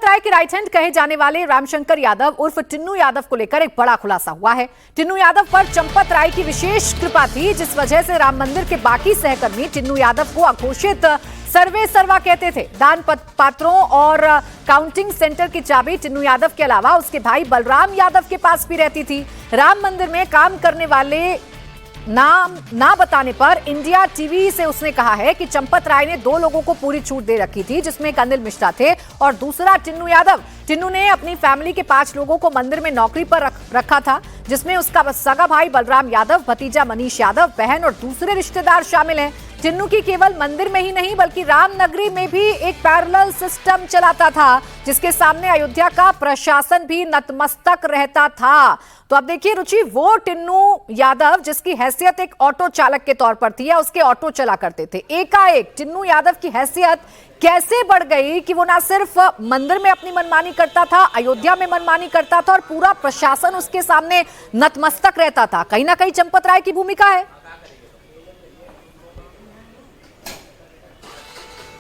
राय के right hand कहे जाने वाले रामशंकर यादव उर्फ टिन्नू यादव को लेकर एक बड़ा खुलासा हुआ है। टिन्नू यादव पर चंपत राय की विशेष कृपा थी, जिस वजह से राम मंदिर के बाकी सहकर्मी टिन्नू यादव को अघोषित सर्वे सर्वा कहते थे। दान पात्रों और काउंटिंग सेंटर की चाबी टिन्नू यादव के अलावा उसके भाई बलराम यादव के पास भी रहती थी। राम मंदिर में काम करने वाले नाम ना बताने पर इंडिया टीवी से उसने कहा है कि चंपत राय ने 2 लोगों को पूरी छूट दे रखी थी, जिसमें एक अनिल मिश्रा थे और दूसरा टिन्नू यादव। टिन्नू ने अपनी फैमिली के 5 लोगों को मंदिर में नौकरी पर रखा था, जिसमें उसका सगा भाई बलराम यादव, भतीजा मनीष यादव, बहन और दूसरे रिश्तेदार शामिल हैं। टिन्नू की केवल मंदिर में ही नहीं बल्कि रामनगरी में भी एक पैरेलल सिस्टम चलाता था, जिसके सामने अयोध्या का प्रशासन भी नतमस्तक रहता था। तो अब देखिए रुचि, वो टिन्नू यादव जिसकी हैसियत एक ऑटो चालक के तौर पर थी या उसके ऑटो चला करते थे, एकाएक टिन्नू यादव की हैसियत कैसे बढ़ गई कि वो ना सिर्फ मंदिर में अपनी मनमानी करता था, अयोध्या में मनमानी करता था और पूरा प्रशासन उसके सामने नतमस्तक रहता था। कहीं ना कहीं चंपत राय की भूमिका है।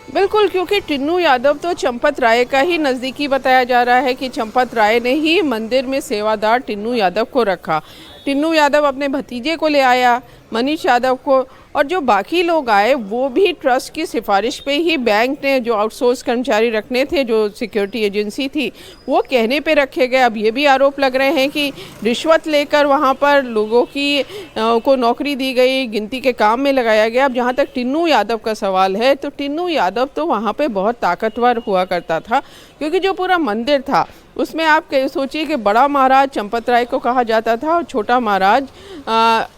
बिल्कुल, क्योंकि टिन्नू यादव तो चंपत राय का ही नज़दीकी बताया जा रहा है कि चंपत राय ने ही मंदिर में सेवादार टिन्नू यादव को रखा। टिन्नू यादव अपने भतीजे को ले आया, मनीष यादव को, और जो बाकी लोग आए वो भी ट्रस्ट की सिफारिश पे ही बैंक ने जो आउटसोर्स कर्मचारी रखने थे, जो सिक्योरिटी एजेंसी थी, वो कहने पे रखे गए। अब ये भी आरोप लग रहे हैं कि रिश्वत लेकर वहाँ पर लोगों की को नौकरी दी गई, गिनती के काम में लगाया गया। अब जहाँ तक टिन्नू यादव का सवाल है, तो टिन्नू यादव तो वहाँ पे बहुत ताकतवर हुआ करता था, क्योंकि जो पूरा मंदिर था उसमें आप सोचिए कि बड़ा महाराज चंपत राय को कहा जाता था और छोटा महाराज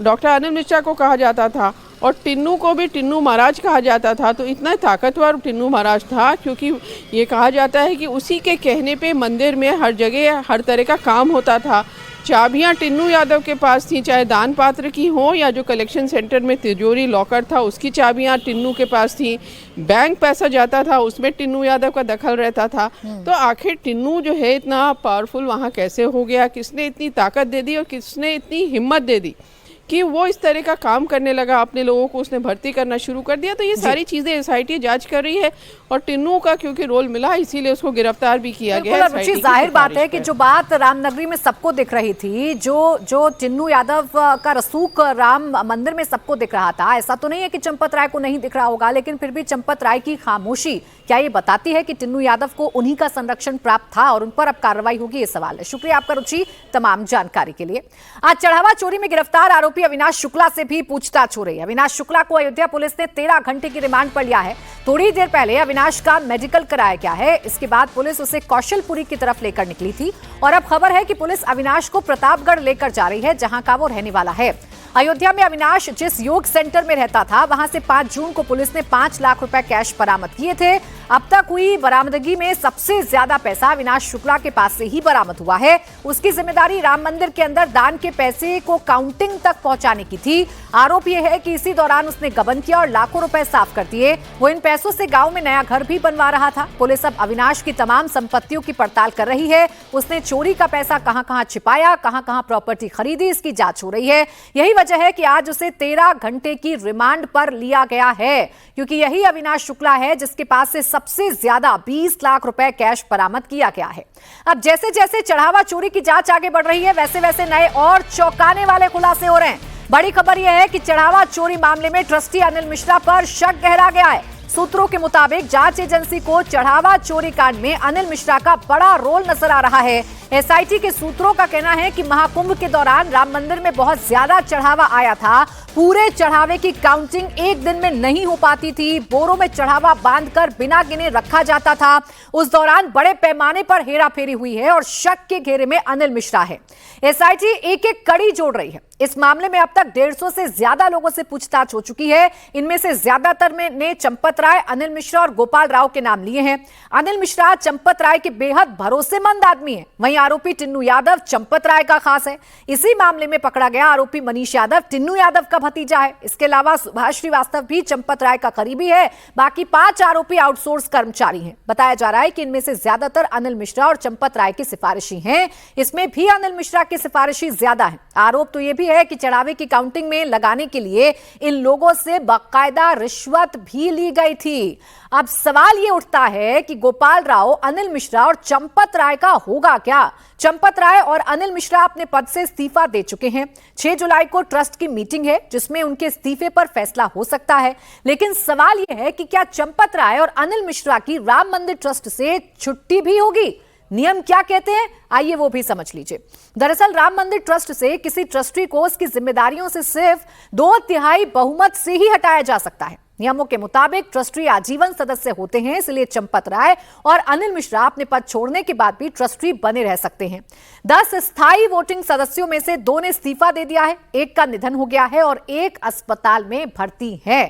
डॉक्टर अनिल मिश्रा को कहा जाता था, और टिन्नू को भी टिन्नू महाराज कहा जाता था। तो इतना ताकतवर टिन्नू महाराज था, क्योंकि ये कहा जाता है कि उसी के कहने पे मंदिर में हर जगह हर तरह का काम होता था। चाबियां टिन्नू यादव के पास थी, चाहे दान पात्र की हो या जो कलेक्शन सेंटर में तिजोरी लॉकर था उसकी चाबियां टिन्नू के पास थी। बैंक पैसा जाता था उसमें टिन्नू यादव का दखल रहता था। तो आखिर टिन्नू जो है इतना पावरफुल वहाँ कैसे हो गया, किसने इतनी ताकत दे दी और किसने इतनी हिम्मत दे दी कि वो इस तरह का काम करने लगा, अपने लोगों को उसने भर्ती करना शुरू कर दिया। तो ये सारी चीजें एसआईटी जांच कर रही है और टिन्नू का क्योंकि रोल मिला इसीलिए उसको गिरफ्तार भी किया गया है। जाहिर बात है कि जो बात रामनगरी में सबको दिख रही थी, जो टिन्नू यादव का रसूख राम मंदिर में सबको दिख रहा था, ऐसा तो नहीं है कि चंपत राय को नहीं दिख रहा होगा, लेकिन फिर भी चंपत राय की खामोशी क्या ये बताती है कि टिन्नू यादव को उन्हीं का संरक्षण प्राप्त था और उन पर अब कार्रवाई होगी? ये सवाल है। शुक्रिया आपका रुचि तमाम जानकारी के लिए। आज चढ़ावा चोरी में गिरफ्तार आरोपी अविनाश शुक्ला से भी पूछताछ हो रही है। अविनाश शुक्ला को अयोध्या पुलिस ने 13 घंटे की रिमांड पर लिया है। थोड़ी देर पहले अविनाश का मेडिकल कराया गया है। इसके बाद पुलिस उसे कौशलपुरी की तरफ लेकर निकली थी और अब खबर है कि पुलिस अविनाश को प्रतापगढ़ लेकर जा रही है, जहां का वो रहने वाला है। अयोध्या में अविनाश जिस योग सेंटर में रहता था, वहां से 5 जून को पुलिस ने 5 लाख रुपए कैश बरामद किए थे। अब तक हुई बरामदगी में सबसे ज्यादा पैसा अविनाश शुक्ला के पास से ही बरामद हुआ है। उसकी जिम्मेदारी राम मंदिर के अंदर दान के पैसे को काउंटिंग तक पहुंचाने की थी। आरोप यह है कि इसी दौरान उसने गबन किया और लाखों रुपए साफ कर दिए। वो इन पैसों से गांव में नया घर भी बनवा रहा था। पुलिस अब अविनाश की तमाम संपत्तियों की पड़ताल कर रही है। उसने चोरी का पैसा कहां-कहां छिपाया, कहां-कहां प्रॉपर्टी खरीदी, इसकी जांच हो रही है। यही वजह है कि आज उसे 13 घंटे की रिमांड पर लिया गया है, क्योंकि यही अविनाश शुक्ला है जिसके पास से सबसे ज्यादा 20 लाख रुपए कैश बरामद किया गया है। अब जैसे जैसे चढ़ावा चोरी की जांच आगे बढ़ रही है, वैसे वैसे नए और चौंकाने वाले खुलासे हो रहे हैं। बड़ी खबर यह है कि चढ़ावा चोरी मामले में ट्रस्टी अनिल मिश्रा पर शक गहरा गया है। सूत्रों के मुताबिक जांच एजेंसी को चढ़ावा चोरी कांड में अनिल मिश्रा का बड़ा रोल नजर आ रहा है। एसआईटी के सूत्रों का कहना है कि महाकुंभ के दौरान राम मंदिर में बहुत ज्यादा चढ़ावा आया था। पूरे चढ़ावे की काउंटिंग एक दिन में नहीं हो पाती थी। बोरों में चढ़ावा बांधकर बिना गिने रखा जाता था। उस दौरान बड़े पैमाने पर हेराफेरी हुई है और शक के घेरे में अनिल मिश्रा है। एसआईटी एक एक कड़ी जोड़ रही है। इस मामले में अब तक 150 से ज्यादा लोगों से पूछताछ हो चुकी है। इनमें से ज्यादातर ने चंपत राय, अनिल मिश्रा और गोपाल राव के नाम लिए हैं। अनिल मिश्रा चंपत राय के बेहद भरोसेमंद आदमी है। वहीं आरोपी टिन्नू यादव चंपत राय का खास है। इसी मामले में पकड़ा गया आरोपी मनीष यादव टिन्नू यादव का भतीजा है। इसके अलावा सुभाष श्रीवास्तव भी चंपत राय का करीबी है। बाकी 5 आरोपी आउटसोर्स कर्मचारी हैं। बताया जा रहा है कि इनमें से ज्यादातर अनिल मिश्रा और चंपत राय के सिफारिशी हैं। इसमें भी अनिल मिश्रा के सिफारिशी ज्यादा हैं। आरोप तो यह भी है कि चढ़ावे की काउंटिंग में लगाने के लिए इन लोगों से बाकायदा रिश्वत भी ली गई थी। अब सवाल यह उठता है कि गोपाल राव, अनिल मिश्रा और चंपत राय का होगा क्या? चंपत राय और अनिल मिश्रा अपने पद से इस्तीफा दे चुके हैं। 6 जुलाई को ट्रस्ट की मीटिंग है जिसमें उनके इस्तीफे पर फैसला हो सकता है। लेकिन सवाल यह है कि क्या चंपत राय और अनिल मिश्रा की राम मंदिर ट्रस्ट से छुट्टी भी होगी? नियम क्या कहते हैं, आइए वो भी समझ लीजिए। दरअसल राम मंदिर ट्रस्ट से किसी ट्रस्टी को उसकी जिम्मेदारियों से सिर्फ 2/3 बहुमत से ही हटाया जा सकता है। नियमों के मुताबिक ट्रस्टी आजीवन सदस्य होते हैं, इसलिए चंपत राय और अनिल मिश्रा अपने पद छोड़ने के बाद भी ट्रस्टी बने रह सकते हैं। 10 स्थायी वोटिंग सदस्यों में से 2 ने इस्तीफा दे दिया है, एक का निधन हो गया है और एक अस्पताल में भर्ती है।